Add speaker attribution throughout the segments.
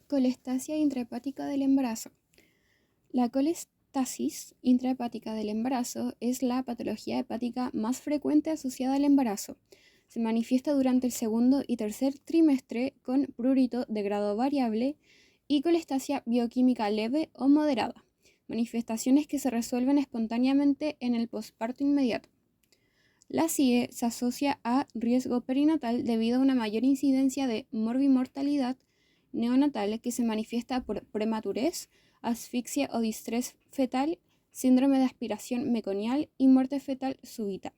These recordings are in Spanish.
Speaker 1: Colestasia intrahepática del embarazo. La colestasis intrahepática del embarazo es la patología hepática más frecuente asociada al embarazo. Se manifiesta durante el segundo y tercer trimestre con prurito de grado variable y colestasia bioquímica leve o moderada, manifestaciones que se resuelven espontáneamente en el posparto inmediato. La CIE se asocia a riesgo perinatal debido a una mayor incidencia de morbimortalidad neonatal que se manifiesta por prematurez, asfixia o distrés fetal, síndrome de aspiración meconial y muerte fetal súbita.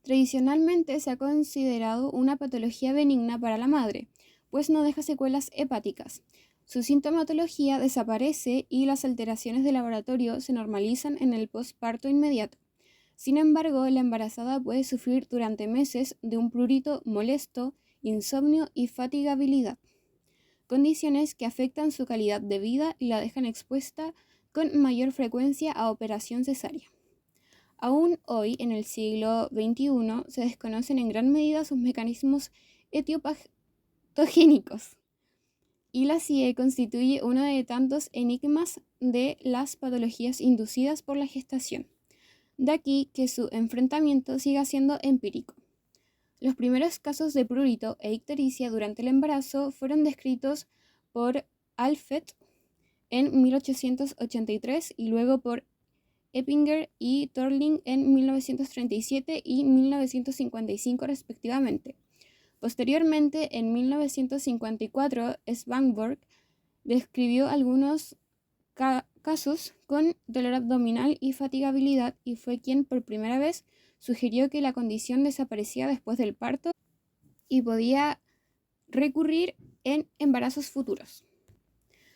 Speaker 1: Tradicionalmente se ha considerado una patología benigna para la madre, pues no deja secuelas hepáticas. Su sintomatología desaparece y las alteraciones de laboratorio se normalizan en el posparto inmediato. Sin embargo, la embarazada puede sufrir durante meses de un prurito molesto, insomnio y fatigabilidad, condiciones que afectan su calidad de vida y la dejan expuesta con mayor frecuencia a operación cesárea. Aún hoy, en el siglo XXI, se desconocen en gran medida sus mecanismos etiopatogénicos, y la CIE constituye uno de tantos enigmas de las patologías inducidas por la gestación. De aquí que su enfrentamiento siga siendo empírico. Los primeros casos de prurito e ictericia durante el embarazo fueron descritos por Alfred en 1883 y luego por Eppinger y Thorling en 1937 y 1955 respectivamente. Posteriormente, en 1954, Svanborg describió algunos casos con dolor abdominal y fatigabilidad y fue quien por primera vez sugirió que la condición desaparecía después del parto y podía recurrir en embarazos futuros.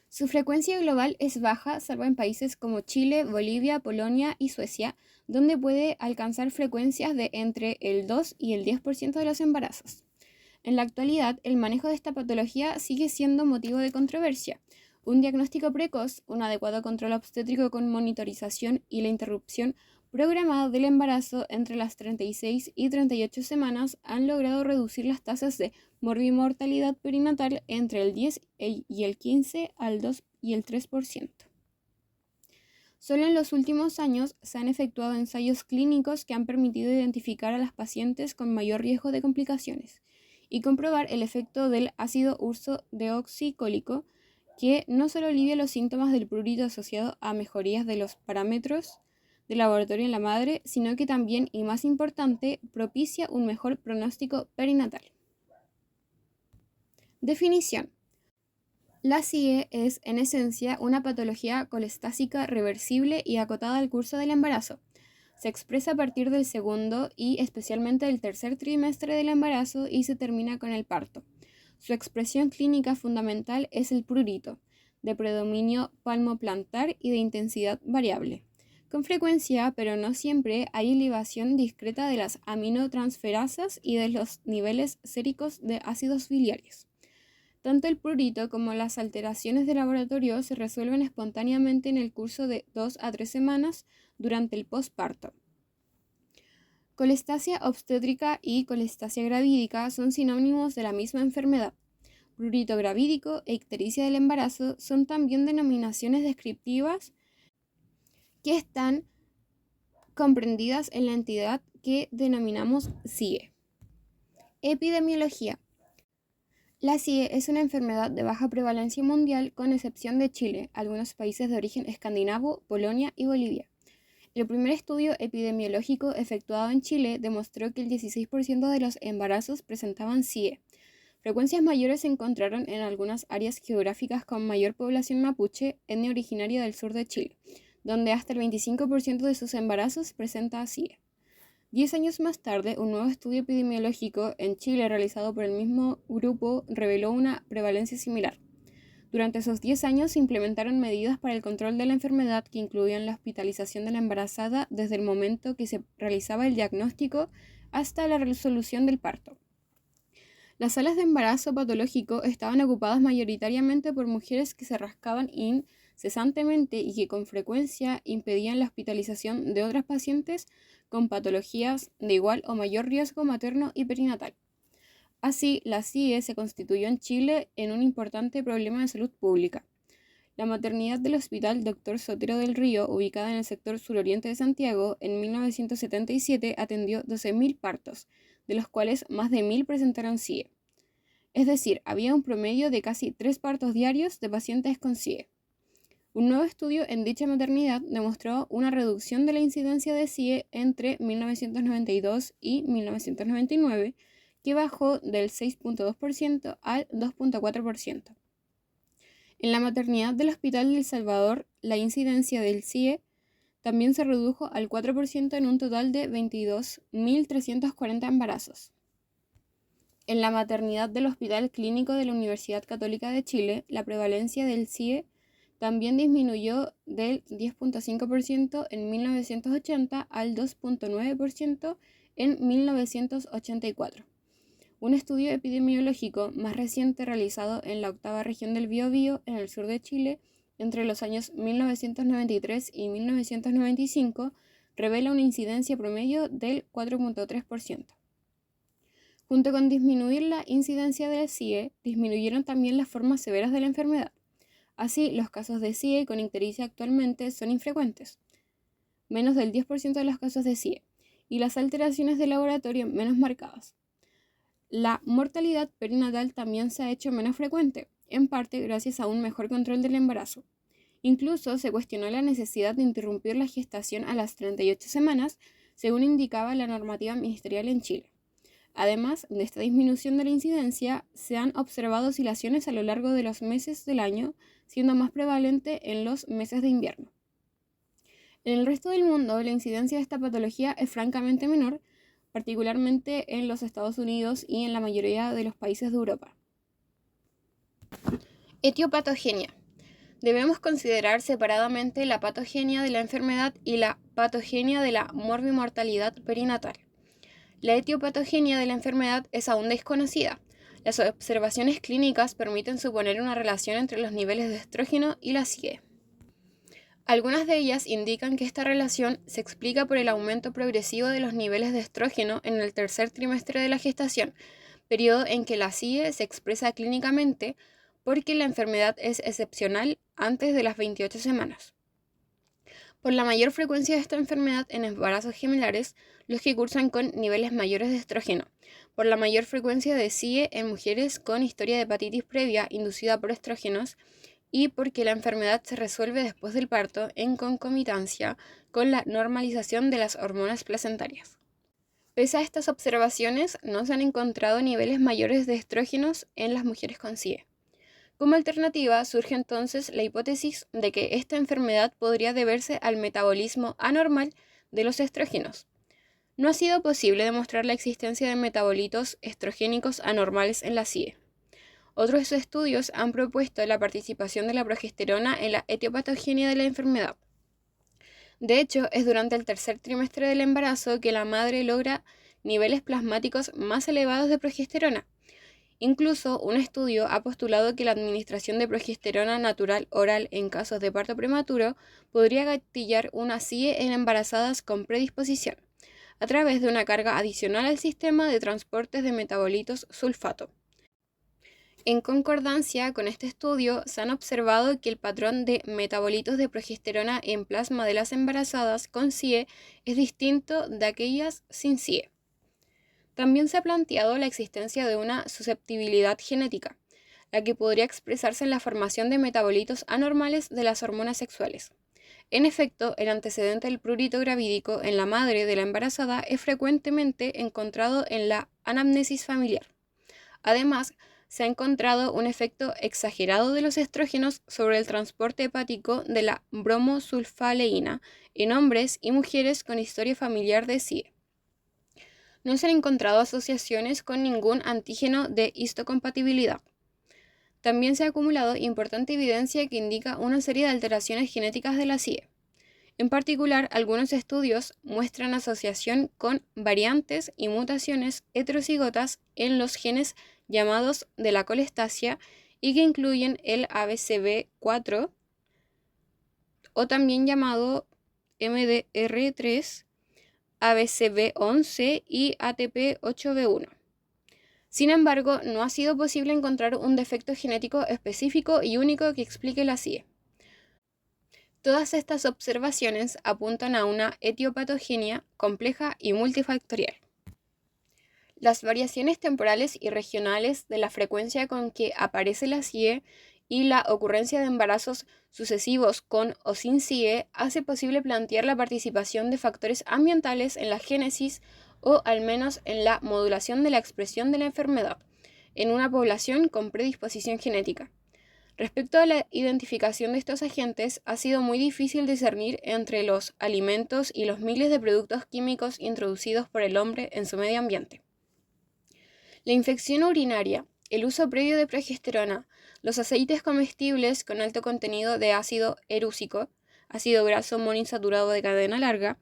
Speaker 1: Su frecuencia global es baja, salvo en países como Chile, Bolivia, Polonia y Suecia, donde puede alcanzar frecuencias de entre el 2 y el 10% de los embarazos. En la actualidad, el manejo de esta patología sigue siendo motivo de controversia. Un diagnóstico precoz, un adecuado control obstétrico con monitorización y la interrupción programada del embarazo entre las 36 y 38 semanas han logrado reducir las tasas de morbimortalidad perinatal entre el 10 y el 15 al 2 y el 3%. Solo en los últimos años se han efectuado ensayos clínicos que han permitido identificar a las pacientes con mayor riesgo de complicaciones y comprobar el efecto del ácido ursodeoxicólico, que no solo alivia los síntomas del prurito asociado a mejorías de los parámetros de laboratorio en la madre, sino que también, y más importante, propicia un mejor pronóstico perinatal. Definición. La CIE es, en esencia, una patología colestásica reversible y acotada al curso del embarazo. Se expresa a partir del segundo y especialmente del tercer trimestre del embarazo y se termina con el parto. Su expresión clínica fundamental es el prurito, de predominio palmoplantar y de intensidad variable. Con frecuencia, pero no siempre, hay elevación discreta de las aminotransferasas y de los niveles séricos de ácidos biliares. Tanto el prurito como las alteraciones de laboratorio se resuelven espontáneamente en el curso de 2 a 3 semanas durante el posparto. Colestasia obstétrica y colestasia gravídica son sinónimos de la misma enfermedad. Prurito gravídico e ictericia del embarazo son también denominaciones descriptivas que están comprendidas en la entidad que denominamos CIE. Epidemiología. La CIE es una enfermedad de baja prevalencia mundial con excepción de Chile, algunos países de origen escandinavo, Polonia y Bolivia. El primer estudio epidemiológico efectuado en Chile demostró que el 16% de los embarazos presentaban CIE. Frecuencias mayores se encontraron en algunas áreas geográficas con mayor población mapuche, etnia originaria del sur de Chile, donde hasta el 25% de sus embarazos presenta CIE. 10 años más tarde, un nuevo estudio epidemiológico en Chile realizado por el mismo grupo reveló una prevalencia similar. Durante esos 10 años se implementaron medidas para el control de la enfermedad que incluían la hospitalización de la embarazada desde el momento que se realizaba el diagnóstico hasta la resolución del parto. Las salas de embarazo patológico estaban ocupadas mayoritariamente por mujeres que se rascaban incesantemente y que con frecuencia impedían la hospitalización de otras pacientes con patologías de igual o mayor riesgo materno y perinatal. Así, la CIE se constituyó en Chile en un importante problema de salud pública. La maternidad del Hospital Dr. Sotero del Río, ubicada en el sector suroriente de Santiago, en 1977 atendió 12.000 partos, de los cuales más de 1.000 presentaron CIE. Es decir, había un promedio de casi 3 partos diarios de pacientes con CIE. Un nuevo estudio en dicha maternidad demostró una reducción de la incidencia de CIE entre 1992 y 1999, que bajó del 6.2% al 2.4%. En la maternidad del Hospital del Salvador, la incidencia del CIE también se redujo al 4% en un total de 22.340 embarazos. En la maternidad del Hospital Clínico de la Universidad Católica de Chile, la prevalencia del CIE también disminuyó del 10.5% en 1980 al 2.9% en 1984. Un estudio epidemiológico más reciente realizado en la octava región del Biobío, en el sur de Chile, entre los años 1993 y 1995, revela una incidencia promedio del 4.3%. Junto con disminuir la incidencia del CIE, disminuyeron también las formas severas de la enfermedad. Así, los casos de CIE con ictericia actualmente son infrecuentes, menos del 10% de los casos de CIE, y las alteraciones de laboratorio menos marcadas. La mortalidad perinatal también se ha hecho menos frecuente, en parte gracias a un mejor control del embarazo. Incluso se cuestionó la necesidad de interrumpir la gestación a las 38 semanas, según indicaba la normativa ministerial en Chile. Además de esta disminución de la incidencia, se han observado oscilaciones a lo largo de los meses del año, siendo más prevalente en los meses de invierno. En el resto del mundo, la incidencia de esta patología es francamente menor, particularmente en los Estados Unidos y en la mayoría de los países de Europa. Etiopatogenia. Debemos considerar separadamente la patogenia de la enfermedad y la patogenia de la morbimortalidad perinatal. La etiopatogenia de la enfermedad es aún desconocida. Las observaciones clínicas permiten suponer una relación entre los niveles de estrógeno y la CIE. Algunas de ellas indican que esta relación se explica por el aumento progresivo de los niveles de estrógeno en el tercer trimestre de la gestación, periodo en que la CIE se expresa clínicamente porque la enfermedad es excepcional antes de las 28 semanas. Por la mayor frecuencia de esta enfermedad en embarazos gemelares, los que cursan con niveles mayores de estrógeno, por la mayor frecuencia de CIE en mujeres con historia de hepatitis previa inducida por estrógenos, y porque la enfermedad se resuelve después del parto en concomitancia con la normalización de las hormonas placentarias. Pese a estas observaciones, no se han encontrado niveles mayores de estrógenos en las mujeres con CIE. Como alternativa, surge entonces la hipótesis de que esta enfermedad podría deberse al metabolismo anormal de los estrógenos. No ha sido posible demostrar la existencia de metabolitos estrogénicos anormales en la CIE. Otros estudios han propuesto la participación de la progesterona en la etiopatogenia de la enfermedad. De hecho, es durante el tercer trimestre del embarazo que la madre logra niveles plasmáticos más elevados de progesterona. Incluso, un estudio ha postulado que la administración de progesterona natural oral en casos de parto prematuro podría gatillar una CIE en embarazadas con predisposición, a través de una carga adicional al sistema de transportes de metabolitos sulfato. En concordancia con este estudio, se han observado que el patrón de metabolitos de progesterona en plasma de las embarazadas con CIE es distinto de aquellas sin CIE. También se ha planteado la existencia de una susceptibilidad genética, la que podría expresarse en la formación de metabolitos anormales de las hormonas sexuales. En efecto, el antecedente del prurito gravídico en la madre de la embarazada es frecuentemente encontrado en la anamnesis familiar. Además, se ha encontrado un efecto exagerado de los estrógenos sobre el transporte hepático de la bromosulfaleína en hombres y mujeres con historia familiar de CIE. No se han encontrado asociaciones con ningún antígeno de histocompatibilidad. También se ha acumulado importante evidencia que indica una serie de alteraciones genéticas de la CIE. En particular, algunos estudios muestran asociación con variantes y mutaciones heterocigotas en los genes llamados de la colestasia y que incluyen el ABCB4 o también llamado MDR3, ABCB11 y ATP8B1. Sin embargo, no ha sido posible encontrar un defecto genético específico y único que explique la CIE. Todas estas observaciones apuntan a una etiopatogenia compleja y multifactorial. Las variaciones temporales y regionales de la frecuencia con que aparece la CIE y la ocurrencia de embarazos sucesivos con o sin CIE hace posible plantear la participación de factores ambientales en la génesis o al menos en la modulación de la expresión de la enfermedad en una población con predisposición genética. Respecto a la identificación de estos agentes, ha sido muy difícil discernir entre los alimentos y los miles de productos químicos introducidos por el hombre en su medio ambiente. La infección urinaria, el uso previo de progesterona, los aceites comestibles con alto contenido de ácido erúsico, ácido graso monoinsaturado de cadena larga,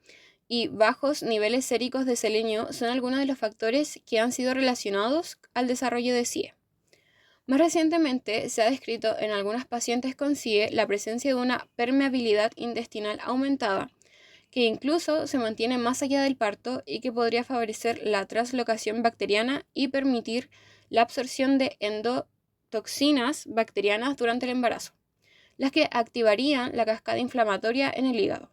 Speaker 1: y bajos niveles séricos de selenio son algunos de los factores que han sido relacionados al desarrollo de CIE. Más recientemente se ha descrito en algunas pacientes con CIE la presencia de una permeabilidad intestinal aumentada, que incluso se mantiene más allá del parto y que podría favorecer la translocación bacteriana y permitir la absorción de endotoxinas bacterianas durante el embarazo, las que activarían la cascada inflamatoria en el hígado.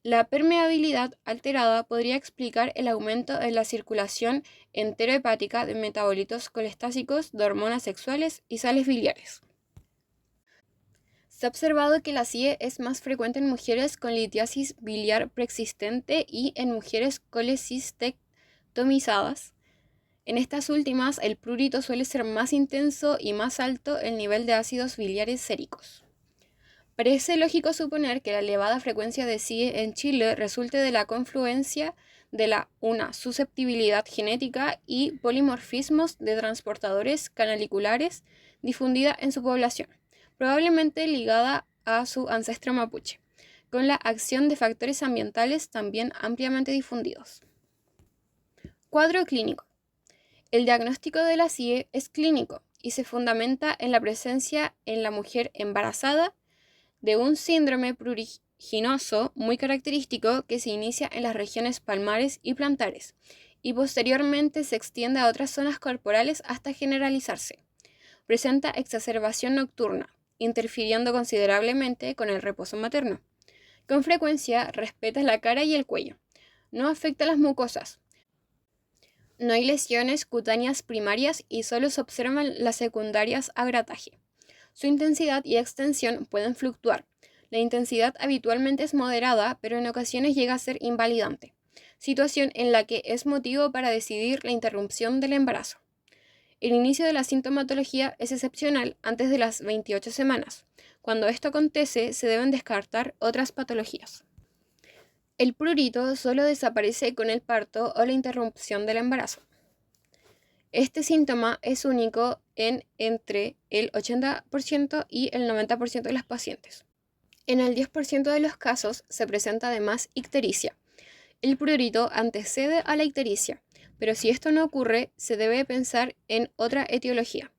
Speaker 1: La permeabilidad alterada podría explicar el aumento en la circulación enterohepática de metabolitos colestásicos, de hormonas sexuales y sales biliares. Se ha observado que la CIE es más frecuente en mujeres con litiasis biliar preexistente y en mujeres colecistectomizadas. En estas últimas, el prurito suele ser más intenso y más alto el nivel de ácidos biliares séricos. Parece lógico suponer que la elevada frecuencia de CIE en Chile resulte de la confluencia de una susceptibilidad genética y polimorfismos de transportadores canaliculares difundida en su población, probablemente ligada a su ancestro mapuche, con la acción de factores ambientales también ampliamente difundidos. Cuadro clínico. El diagnóstico de la CIE es clínico y se fundamenta en la presencia en la mujer embarazada de un síndrome pruriginoso muy característico que se inicia en las regiones palmares y plantares y posteriormente se extiende a otras zonas corporales hasta generalizarse. Presenta exacerbación nocturna, interfiriendo considerablemente con el reposo materno. Con frecuencia respeta la cara y el cuello. No afecta las mucosas. No hay lesiones cutáneas primarias y solo se observan las secundarias a grataje. Su intensidad y extensión pueden fluctuar. La intensidad habitualmente es moderada, pero en ocasiones llega a ser invalidante, situación en la que es motivo para decidir la interrupción del embarazo. El inicio de la sintomatología es excepcional antes de las 28 semanas. Cuando esto acontece, se deben descartar otras patologías. El prurito solo desaparece con el parto o la interrupción del embarazo. Este síntoma es único en entre el 80% y el 90% de las pacientes. En el 10% de los casos se presenta además ictericia. El prurito antecede a la ictericia, pero si esto no ocurre, se debe pensar en otra etiología.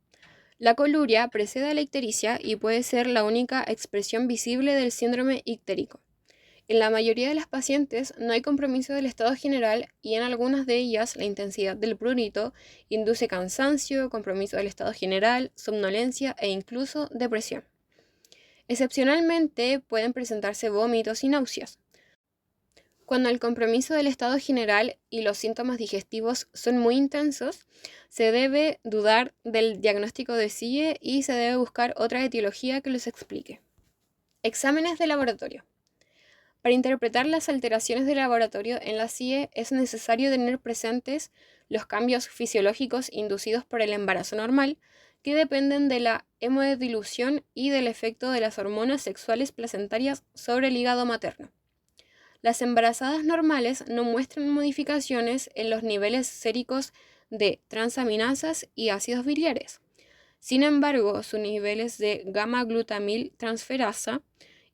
Speaker 1: La coluria precede a la ictericia y puede ser la única expresión visible del síndrome ictérico. En la mayoría de las pacientes no hay compromiso del estado general y en algunas de ellas la intensidad del prurito induce cansancio, compromiso del estado general, somnolencia e incluso depresión. Excepcionalmente pueden presentarse vómitos y náuseas. Cuando el compromiso del estado general y los síntomas digestivos son muy intensos, se debe dudar del diagnóstico de CIE y se debe buscar otra etiología que los explique. Exámenes de laboratorio. Para interpretar las alteraciones de laboratorio en la CIE es necesario tener presentes los cambios fisiológicos inducidos por el embarazo normal, que dependen de la hemodilución y del efecto de las hormonas sexuales placentarias sobre el hígado materno. Las embarazadas normales no muestran modificaciones en los niveles séricos de transaminasas y ácidos biliares. Sin embargo, sus niveles de gamma-glutamil transferasa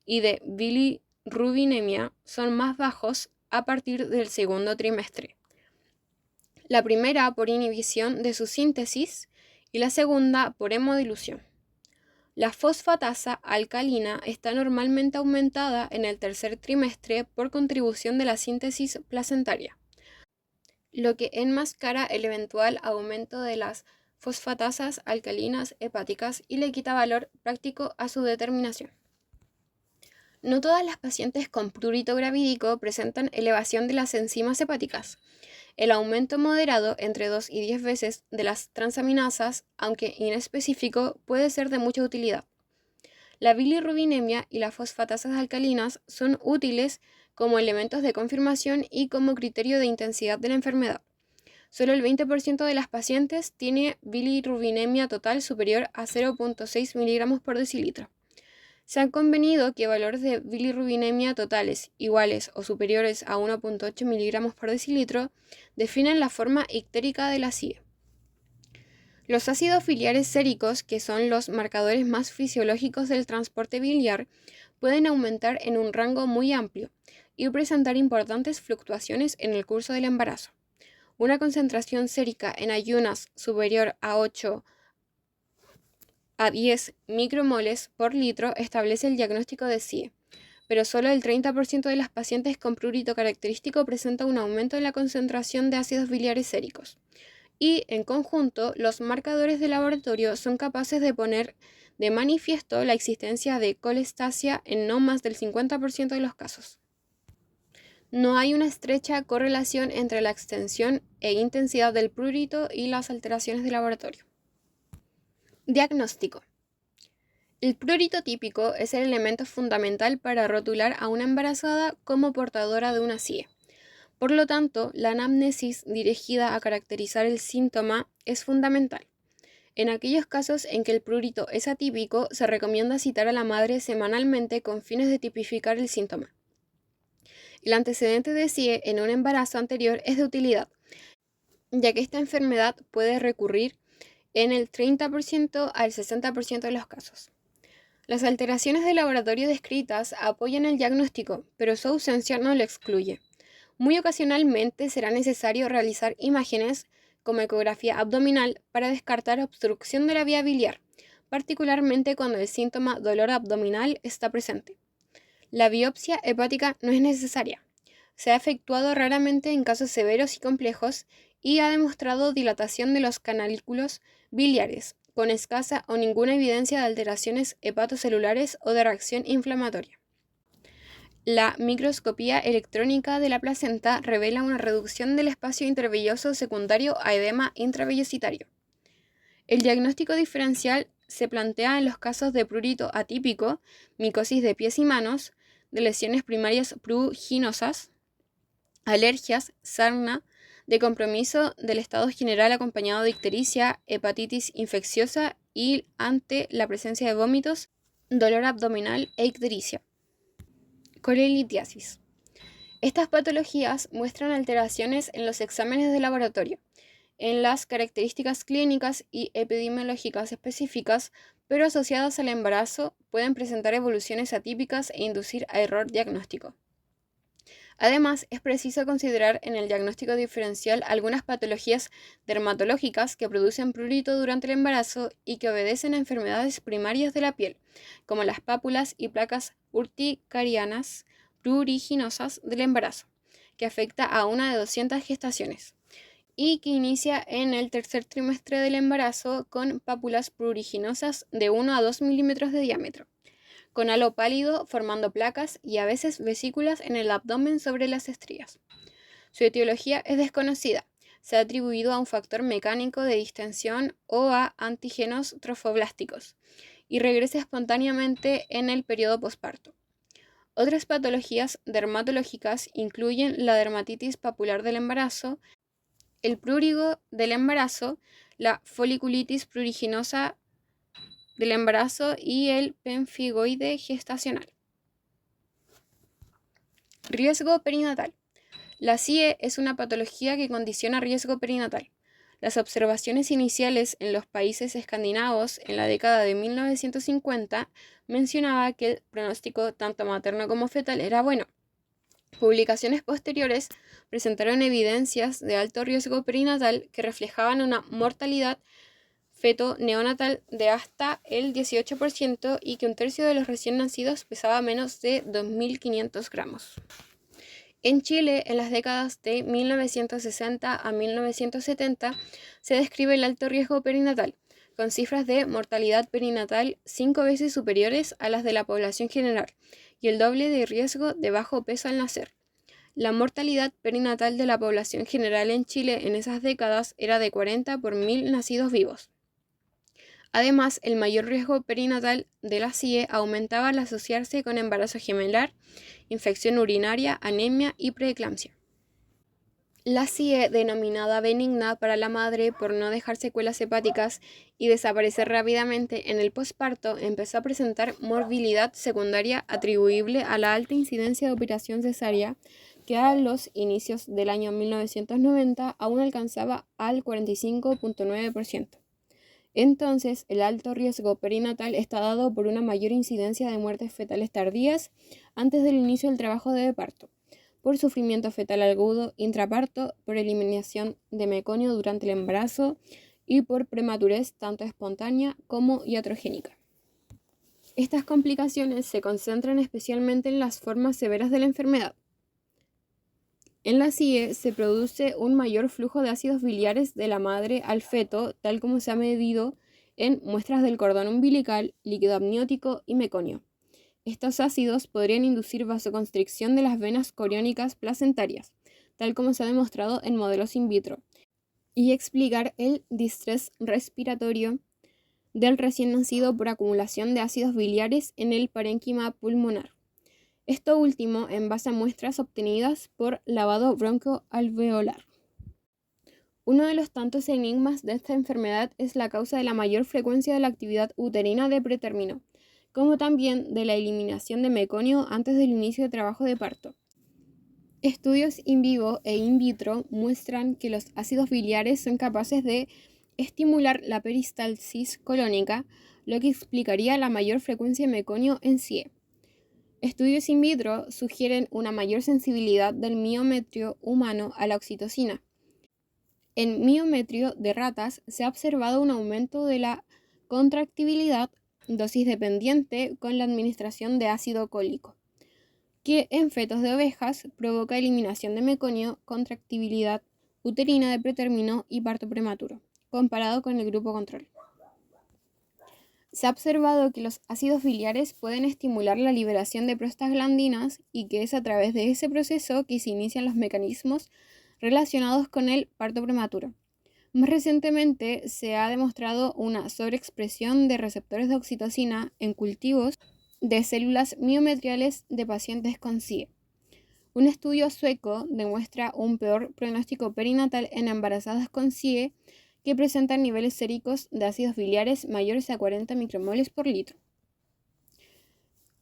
Speaker 1: y de bilirrubinemia son más bajos a partir del segundo trimestre. La primera por inhibición de su síntesis y la segunda por hemodilución. La fosfatasa alcalina está normalmente aumentada en el tercer trimestre por contribución de la síntesis placentaria. lo que enmascara el eventual aumento de las fosfatasas alcalinas hepáticas y le quita valor práctico a su determinación. No todas las pacientes con prurito gravídico presentan elevación de las enzimas hepáticas. El aumento moderado entre 2 y 10 veces de las transaminasas, aunque inespecífico, puede ser de mucha utilidad. La bilirrubinemia y las fosfatasas alcalinas son útiles como elementos de confirmación y como criterio de intensidad de la enfermedad. Solo el 20% de las pacientes tiene bilirrubinemia total superior a 0,6 miligramos por decilitro. Se ha convenido que valores de bilirrubinemia totales iguales o superiores a 1,8 miligramos por decilitro definen la forma ictérica de la CIE. Los ácidos biliares séricos, que son los marcadores más fisiológicos del transporte biliar, pueden aumentar en un rango muy amplio y presentar importantes fluctuaciones en el curso del embarazo. Una concentración sérica en ayunas superior a 8 a 10 micromoles por litro establece el diagnóstico de CIE, pero solo el 30% de las pacientes con prurito característico presenta un aumento en la concentración de ácidos biliares séricos. Y, en conjunto, los marcadores de laboratorio son capaces de poner de manifiesto la existencia de colestasia en no más del 50% de los casos. No hay una estrecha correlación entre la extensión e intensidad del prurito y las alteraciones de laboratorio. Diagnóstico. El prurito típico es el elemento fundamental para rotular a una embarazada como portadora de una CIE. Por lo tanto, la anamnesis dirigida a caracterizar el síntoma es fundamental. En aquellos casos en que el prurito es atípico, se recomienda citar a la madre semanalmente con fines de tipificar el síntoma. El antecedente de CIE en un embarazo anterior es de utilidad, ya que esta enfermedad puede recurrir en el 30% al 60% de los casos. Las alteraciones de laboratorio descritas apoyan el diagnóstico, pero su ausencia no lo excluye. Muy ocasionalmente será necesario realizar imágenes como ecografía abdominal para descartar obstrucción de la vía biliar, particularmente cuando el síntoma dolor abdominal está presente. La biopsia hepática no es necesaria. Se ha efectuado raramente en casos severos y complejos y ha demostrado dilatación de los canalículos biliares, con escasa o ninguna evidencia de alteraciones hepatocelulares o de reacción inflamatoria. La microscopía electrónica de la placenta revela una reducción del espacio intervelloso secundario a edema intravellositario. El diagnóstico diferencial se plantea en los casos de prurito atípico, micosis de pies y manos, de lesiones primarias pruginosas, alergias, sarna, de compromiso del estado general acompañado de ictericia, hepatitis infecciosa y ante la presencia de vómitos, dolor abdominal e ictericia. Colelitiasis. Estas patologías muestran alteraciones en los exámenes de laboratorio, en las características clínicas y epidemiológicas específicas, pero asociadas al embarazo, pueden presentar evoluciones atípicas e inducir a error diagnóstico. Además, es preciso considerar en el diagnóstico diferencial algunas patologías dermatológicas que producen prurito durante el embarazo y que obedecen a enfermedades primarias de la piel, como las pápulas y placas urticarianas pruriginosas del embarazo, que afecta a una de 200 gestaciones, y que inicia en el tercer trimestre del embarazo con pápulas pruriginosas de 1 a 2 milímetros de diámetro, con halo pálido formando placas y a veces vesículas en el abdomen sobre las estrías. Su etiología es desconocida. Se ha atribuido a un factor mecánico de distensión o a antígenos trofoblásticos y regresa espontáneamente en el periodo posparto. Otras patologías dermatológicas incluyen la dermatitis papular del embarazo, el prurigo del embarazo, la foliculitis pruriginosa del embarazo y el pemfigoide gestacional. Riesgo perinatal. La CIE es una patología que condiciona riesgo perinatal. Las observaciones iniciales en los países escandinavos en la década de 1950 mencionaba que el pronóstico tanto materno como fetal era bueno. Publicaciones posteriores presentaron evidencias de alto riesgo perinatal que reflejaban una mortalidad feto-neonatal de hasta el 18% y que un tercio de los recién nacidos pesaba menos de 2.500 gramos. En Chile, en las décadas de 1960 a 1970, se describe el alto riesgo perinatal, con cifras de mortalidad perinatal 5 veces superiores a las de la población general y el doble de riesgo de bajo peso al nacer. La mortalidad perinatal de la población general en Chile en esas décadas era de 40 por 1000 nacidos vivos. Además, el mayor riesgo perinatal de la CIE aumentaba al asociarse con embarazo gemelar, infección urinaria, anemia y preeclampsia. La CIE, denominada benigna para la madre por no dejar secuelas hepáticas y desaparecer rápidamente en el posparto, empezó a presentar morbilidad secundaria atribuible a la alta incidencia de operación cesárea, que a los inicios del año 1990 aún alcanzaba al 45.9%. Entonces, el alto riesgo perinatal está dado por una mayor incidencia de muertes fetales tardías antes del inicio del trabajo de parto, por sufrimiento fetal agudo intraparto, por eliminación de meconio durante el embarazo y por prematurez tanto espontánea como iatrogénica. Estas complicaciones se concentran especialmente en las formas severas de la enfermedad. En la CIE se produce un mayor flujo de ácidos biliares de la madre al feto, tal como se ha medido en muestras del cordón umbilical, líquido amniótico y meconio. Estos ácidos podrían inducir vasoconstricción de las venas coriónicas placentarias, tal como se ha demostrado en modelos in vitro, y explicar el distrés respiratorio del recién nacido por acumulación de ácidos biliares en el parénquima pulmonar. Esto último en base a muestras obtenidas por lavado broncoalveolar. Uno de los tantos enigmas de esta enfermedad es la causa de la mayor frecuencia de la actividad uterina de pretérmino, como también de la eliminación de meconio antes del inicio de trabajo de parto. Estudios in vivo e in vitro muestran que los ácidos biliares son capaces de estimular la peristalsis colónica, lo que explicaría la mayor frecuencia de meconio en CIE. Estudios in vitro sugieren una mayor sensibilidad del miometrio humano a la oxitocina. En miometrio de ratas se ha observado un aumento de la contractibilidad dosis dependiente con la administración de ácido cólico, que en fetos de ovejas provoca eliminación de meconio, contractibilidad uterina de pretérmino y parto prematuro, comparado con el grupo control. Se ha observado que los ácidos biliares pueden estimular la liberación de prostaglandinas y que es a través de ese proceso que se inician los mecanismos relacionados con el parto prematuro. Más recientemente se ha demostrado una sobreexpresión de receptores de oxitocina en cultivos de células miometriales de pacientes con CIE. Un estudio sueco demuestra un peor pronóstico perinatal en embarazadas con CIE que presentan niveles séricos de ácidos biliares mayores a 40 micromoles por litro.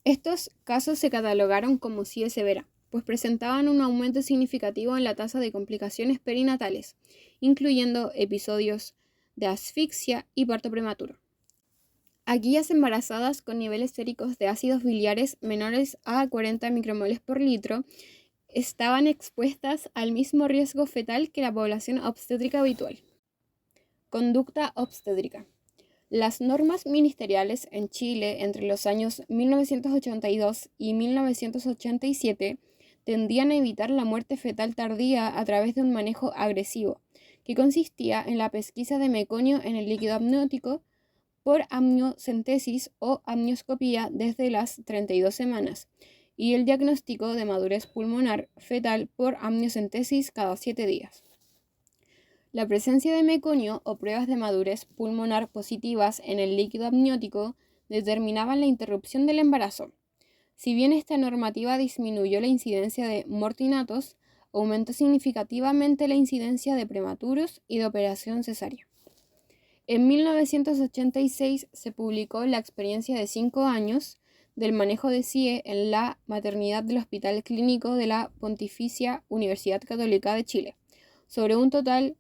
Speaker 1: Estos casos se catalogaron como CIE severa, pues presentaban un aumento significativo en la tasa de complicaciones perinatales, incluyendo episodios de asfixia y parto prematuro. Aquellas embarazadas con niveles séricos de ácidos biliares menores a 40 micromoles por litro estaban expuestas al mismo riesgo fetal que la población obstétrica habitual. Conducta obstétrica. Las normas ministeriales en Chile entre los años 1982 y 1987 tendían a evitar la muerte fetal tardía a través de un manejo agresivo, que consistía en la pesquisa de meconio en el líquido amniótico por amniocentesis o amnioscopía desde las 32 semanas y el diagnóstico de madurez pulmonar fetal por amniocentesis cada 7 días. La presencia de meconio o pruebas de madurez pulmonar positivas en el líquido amniótico determinaban la interrupción del embarazo. Si bien esta normativa disminuyó la incidencia de mortinatos, aumentó significativamente la incidencia de prematuros y de operación cesárea. En 1986 se publicó la experiencia de 5 años del manejo de CIE en la maternidad del Hospital Clínico de la Pontificia Universidad Católica de Chile, sobre un total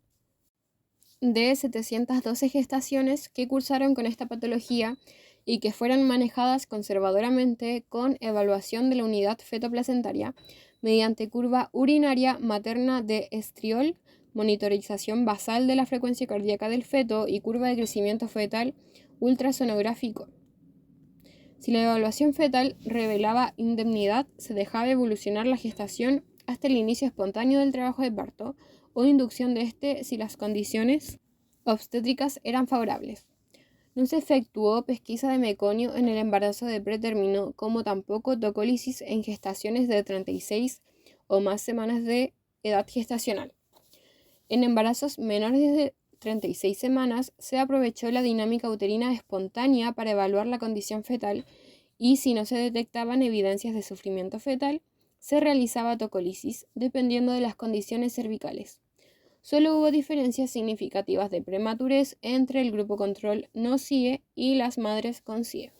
Speaker 1: de 712 gestaciones que cursaron con esta patología y que fueron manejadas conservadoramente con evaluación de la unidad fetoplacentaria mediante curva urinaria materna de estriol, monitorización basal de la frecuencia cardíaca del feto y curva de crecimiento fetal ultrasonográfico. Si la evaluación fetal revelaba indemnidad, se dejaba evolucionar la gestación hasta el inicio espontáneo del trabajo de parto o inducción de este si las condiciones obstétricas eran favorables. No se efectuó pesquisa de meconio en el embarazo de pretérmino, como tampoco tocólisis en gestaciones de 36 o más semanas de edad gestacional. En embarazos menores de 36 semanas se aprovechó la dinámica uterina espontánea para evaluar la condición fetal y si no se detectaban evidencias de sufrimiento fetal, se realizaba tocólisis dependiendo de las condiciones cervicales. Solo hubo diferencias significativas de prematurez entre el grupo control no CIE y las madres con CIE.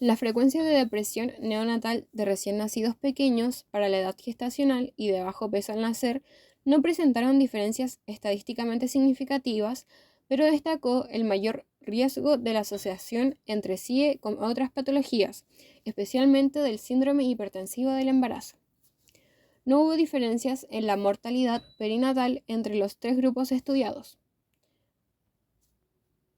Speaker 1: La frecuencia de depresión neonatal de recién nacidos pequeños para la edad gestacional y de bajo peso al nacer no presentaron diferencias estadísticamente significativas, pero destacó el mayor riesgo de la asociación entre CIE con otras patologías, especialmente del síndrome hipertensivo del embarazo. No hubo diferencias en la mortalidad perinatal entre los 3 grupos estudiados.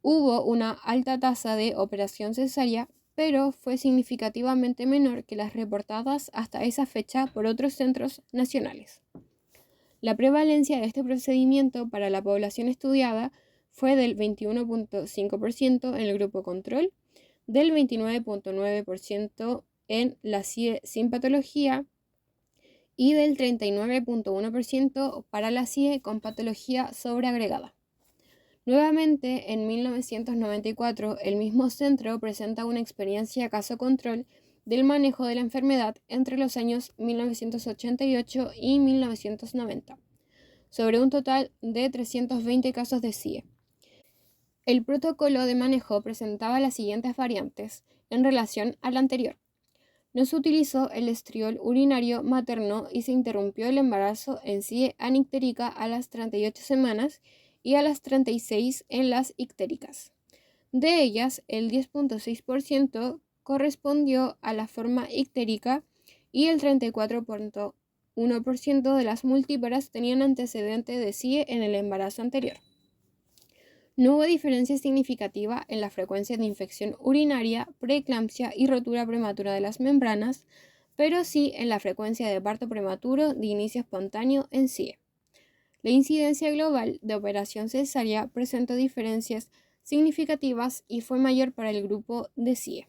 Speaker 1: Hubo una alta tasa de operación cesárea, pero fue significativamente menor que las reportadas hasta esa fecha por otros centros nacionales. La prevalencia de este procedimiento para la población estudiada fue del 21.5% en el grupo control, del 29.9% en la CIE sin patología y del 39.1% para la CIE con patología sobreagregada. Nuevamente, en 1994, el mismo centro presenta una experiencia caso control del manejo de la enfermedad entre los años 1988 y 1990, sobre un total de 320 casos de CIE. El protocolo de manejo presentaba las siguientes variantes en relación al anterior. No se utilizó el estriol urinario materno y se interrumpió el embarazo en CIE anictérica a las 38 semanas y a las 36 en las ictéricas. De ellas, el 10.6% correspondió a la forma ictérica y el 34.1% de las multíparas tenían antecedente de CIE en el embarazo anterior. No hubo diferencia significativa en la frecuencia de infección urinaria, preeclampsia y rotura prematura de las membranas, pero sí en la frecuencia de parto prematuro de inicio espontáneo en CIE. La incidencia global de operación cesárea presentó diferencias significativas y fue mayor para el grupo de CIE.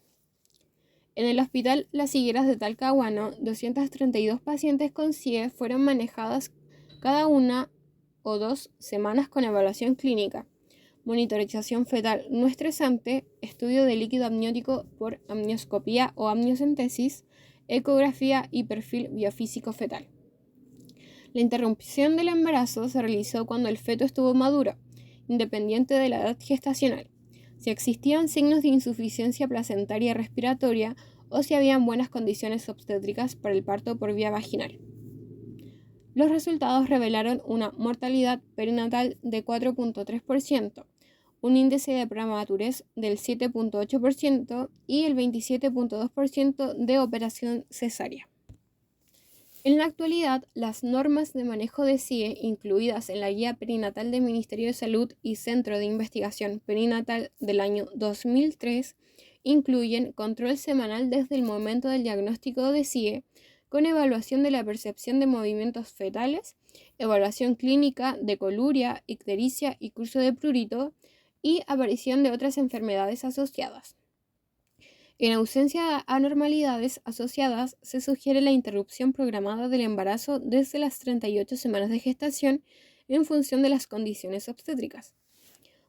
Speaker 1: En el Hospital Las Higueras de Talcahuano, 232 pacientes con CIE fueron manejadas cada 1 o 2 semanas con evaluación clínica, monitorización fetal no estresante, estudio de líquido amniótico por amnioscopía o amniocentesis, ecografía y perfil biofísico fetal. La interrupción del embarazo se realizó cuando el feto estuvo maduro, independiente de la edad gestacional, si existían signos de insuficiencia placentaria respiratoria o si habían buenas condiciones obstétricas para el parto por vía vaginal. Los resultados revelaron una mortalidad perinatal de 4.3%, un índice de prematurez del 7.8% y el 27.2% de operación cesárea. En la actualidad, las normas de manejo de CIE incluidas en la Guía Perinatal del Ministerio de Salud y Centro de Investigación Perinatal del año 2003 incluyen control semanal desde el momento del diagnóstico de CIE, con evaluación de la percepción de movimientos fetales, evaluación clínica de coluria, ictericia y curso de prurito, y aparición de otras enfermedades asociadas. En ausencia de anormalidades asociadas, se sugiere la interrupción programada del embarazo desde las 38 semanas de gestación en función de las condiciones obstétricas.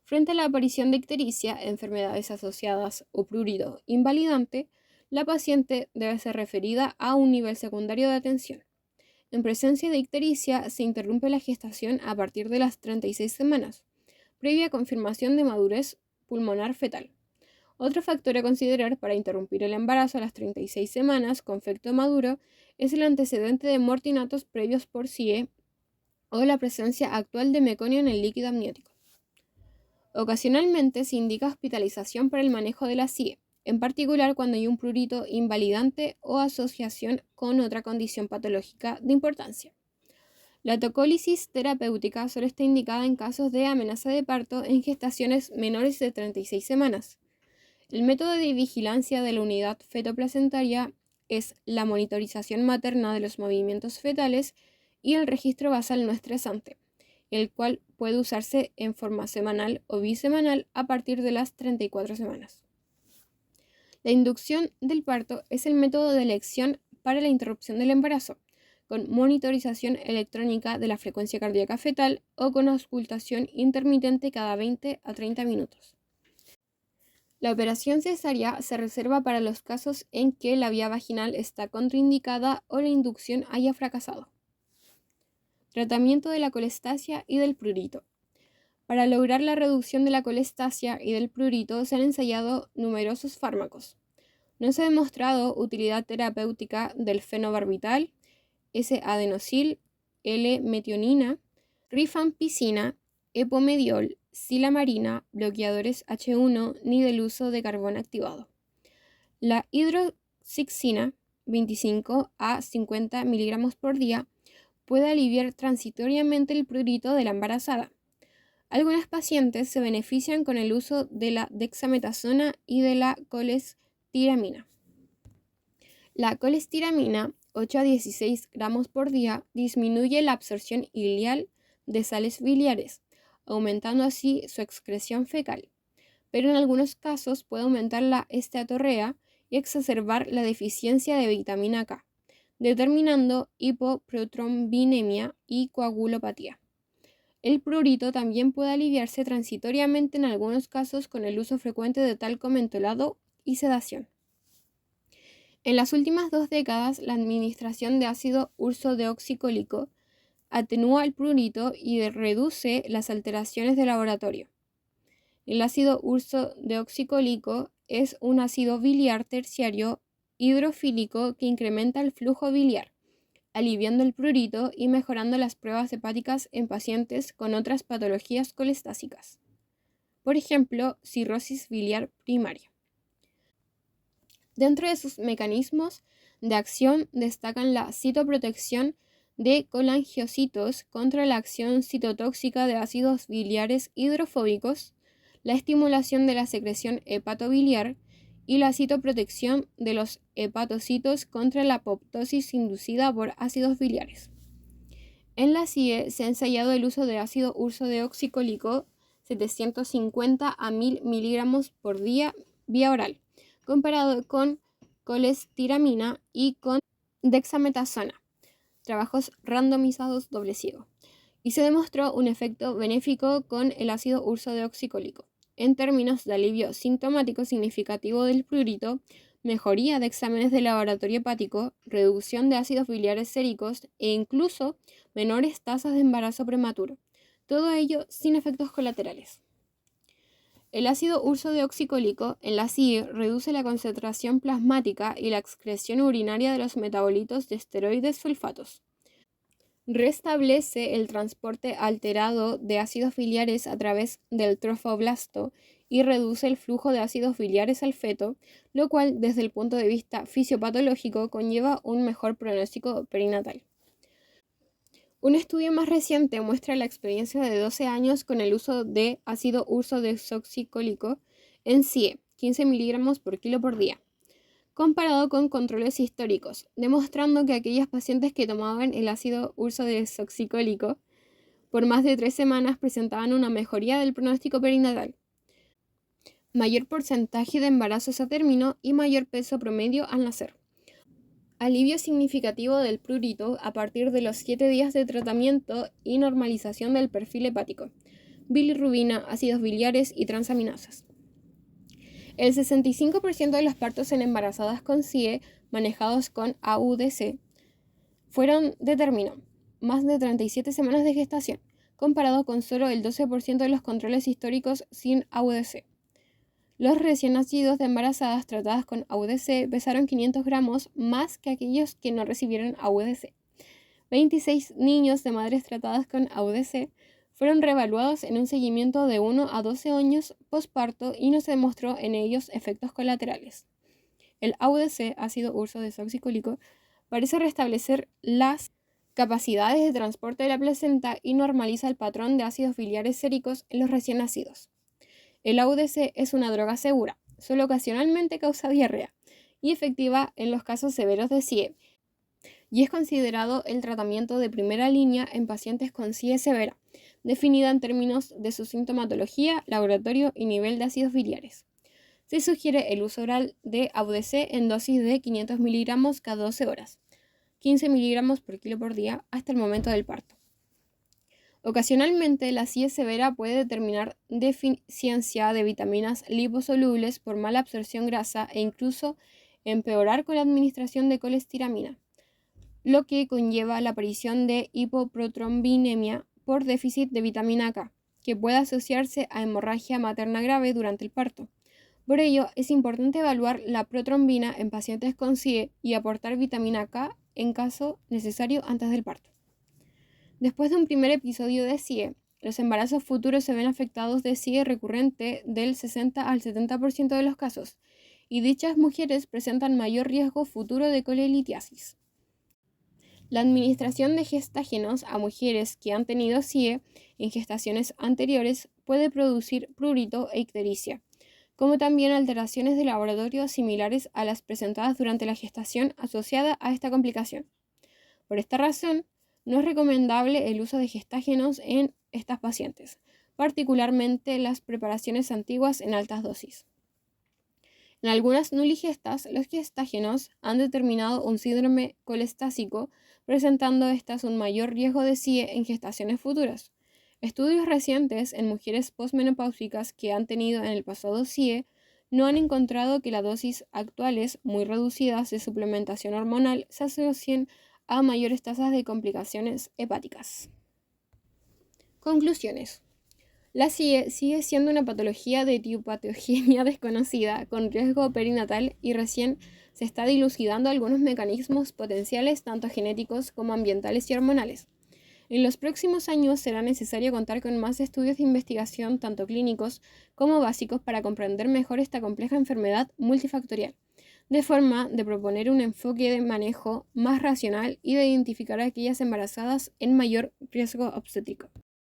Speaker 1: Frente a la aparición de ictericia, enfermedades asociadas o prurito invalidante, la paciente debe ser referida a un nivel secundario de atención. En presencia de ictericia, se interrumpe la gestación a partir de las 36 semanas, previa confirmación de madurez pulmonar fetal. Otro factor a considerar para interrumpir el embarazo a las 36 semanas con feto maduro es el antecedente de mortinatos previos por CIE o la presencia actual de meconio en el líquido amniótico. Ocasionalmente se indica hospitalización para el manejo de la CIE, en particular cuando hay un prurito invalidante o asociación con otra condición patológica de importancia. La tocólisis terapéutica solo está indicada en casos de amenaza de parto en gestaciones menores de 36 semanas. El método de vigilancia de la unidad fetoplacentaria es la monitorización materna de los movimientos fetales y el registro basal no estresante, el cual puede usarse en forma semanal o bisemanal a partir de las 34 semanas. La inducción del parto es el método de elección para la interrupción del embarazo, con monitorización electrónica de la frecuencia cardíaca fetal o con auscultación intermitente cada 20 a 30 minutos. La operación cesárea se reserva para los casos en que la vía vaginal está contraindicada o la inducción haya fracasado. Tratamiento de la colestasia y del prurito. Para lograr la reducción de la colestasia y del prurito se han ensayado numerosos fármacos. No se ha demostrado utilidad terapéutica del fenobarbital, S-adenosil, L-metionina, rifampicina, epomediol, silamarina, bloqueadores H1 ni del uso de carbón activado. La hidroxicina, 25 a 50 miligramos por día, puede aliviar transitoriamente el prurito de la embarazada. Algunas pacientes se benefician con el uso de la dexametasona y de la colestiramina. La colestiramina, 8 a 16 gramos por día, disminuye la absorción ileal de sales biliares, aumentando así su excreción fecal, pero en algunos casos puede aumentar la esteatorrea y exacerbar la deficiencia de vitamina K, determinando hipoprotrombinemia y coagulopatía. El prurito también puede aliviarse transitoriamente en algunos casos con el uso frecuente de talco mentolado y sedación. En las últimas 2 décadas, la administración de ácido ursodeoxicólico atenúa el prurito y reduce las alteraciones de laboratorio. El ácido ursodeoxicólico es un ácido biliar terciario hidrofílico que incrementa el flujo biliar, aliviando el prurito y mejorando las pruebas hepáticas en pacientes con otras patologías colestásicas. Por ejemplo, cirrosis biliar primaria. Dentro de sus mecanismos de acción destacan la citoprotección de colangiocitos contra la acción citotóxica de ácidos biliares hidrofóbicos, la estimulación de la secreción hepatobiliar y la citoprotección de los hepatocitos contra la apoptosis inducida por ácidos biliares. En la CIE se ha ensayado el uso de ácido ursodeoxicólico 750 a 1000 miligramos por día vía oral, comparado con colestiramina y con dexametasona, trabajos randomizados doble ciego, y se demostró un efecto benéfico con el ácido ursodeoxicólico, en términos de alivio sintomático significativo del prurito, mejoría de exámenes de laboratorio hepático, reducción de ácidos biliares séricos e incluso menores tasas de embarazo prematuro, todo ello sin efectos colaterales. El ácido ursodeoxicólico en la CIE reduce la concentración plasmática y la excreción urinaria de los metabolitos de esteroides sulfatos. Restablece el transporte alterado de ácidos biliares a través del trofoblasto y reduce el flujo de ácidos biliares al feto, lo cual desde el punto de vista fisiopatológico conlleva un mejor pronóstico perinatal. Un estudio más reciente muestra la experiencia de 12 años con el uso de ácido ursodeoxicólico en CIE, 15 miligramos por kilo por día, comparado con controles históricos, demostrando que aquellas pacientes que tomaban el ácido ursodeoxicólico por más de 3 semanas presentaban una mejoría del pronóstico perinatal, mayor porcentaje de embarazos a término y mayor peso promedio al nacer. Alivio significativo del prurito a partir de los 7 días de tratamiento y normalización del perfil hepático, bilirrubina, ácidos biliares y transaminasas. El 65% de los partos en embarazadas con CIE manejados con AUDC fueron de término, más de 37 semanas de gestación, comparado con solo el 12% de los controles históricos sin AUDC. Los recién nacidos de embarazadas tratadas con AUDC pesaron 500 gramos más que aquellos que no recibieron AUDC. 26 niños de madres tratadas con AUDC fueron reevaluados en un seguimiento de 1 a 12 años posparto y no se demostró en ellos efectos colaterales. El AUDC, ácido ursodeoxicólico, parece restablecer las capacidades de transporte de la placenta y normaliza el patrón de ácidos biliares séricos en los recién nacidos. El AUDC es una droga segura, solo ocasionalmente causa diarrea y efectiva en los casos severos de CIE, y es considerado el tratamiento de primera línea en pacientes con CIE severa, definida en términos de su sintomatología, laboratorio y nivel de ácidos biliares. Se sugiere el uso oral de AUDC en dosis de 500 miligramos cada 12 horas, 15 miligramos por kilo por día hasta el momento del parto. Ocasionalmente, la CIE severa puede determinar deficiencia de vitaminas liposolubles por mala absorción grasa e incluso empeorar con la administración de colestiramina, lo que conlleva la aparición de hipoprotrombinemia por déficit de vitamina K, que puede asociarse a hemorragia materna grave durante el parto. Por ello, es importante evaluar la protrombina en pacientes con CIE y aportar vitamina K en caso necesario antes del parto. Después de un primer episodio de CIE, los embarazos futuros se ven afectados de CIE recurrente del 60 al 70% de los casos, y dichas mujeres presentan mayor riesgo futuro de colelitiasis. La administración de gestágenos a mujeres que han tenido CIE en gestaciones anteriores puede producir prurito e ictericia, como también alteraciones de laboratorio similares a las presentadas durante la gestación asociada a esta complicación. Por esta razón, no es recomendable el uso de gestágenos en estas pacientes, particularmente las preparaciones antiguas en altas dosis. En algunas nuligestas, los gestágenos han determinado un síndrome colestásico, presentando estas un mayor riesgo de CIE en gestaciones futuras. Estudios recientes en mujeres posmenopáusicas que han tenido en el pasado CIE no han encontrado que las dosis actuales, muy reducidas de suplementación hormonal, se asocien a mayores tasas de complicaciones hepáticas. Conclusiones. La CIE sigue siendo una patología de etiopatogenia desconocida, con riesgo perinatal, y recién se está dilucidando algunos mecanismos potenciales, tanto genéticos como ambientales y hormonales. En los próximos años será necesario contar con más estudios de investigación, tanto clínicos como básicos, para comprender mejor esta compleja enfermedad multifactorial, de forma de proponer un enfoque de manejo más racional y de identificar a aquellas embarazadas en mayor riesgo obstétrico.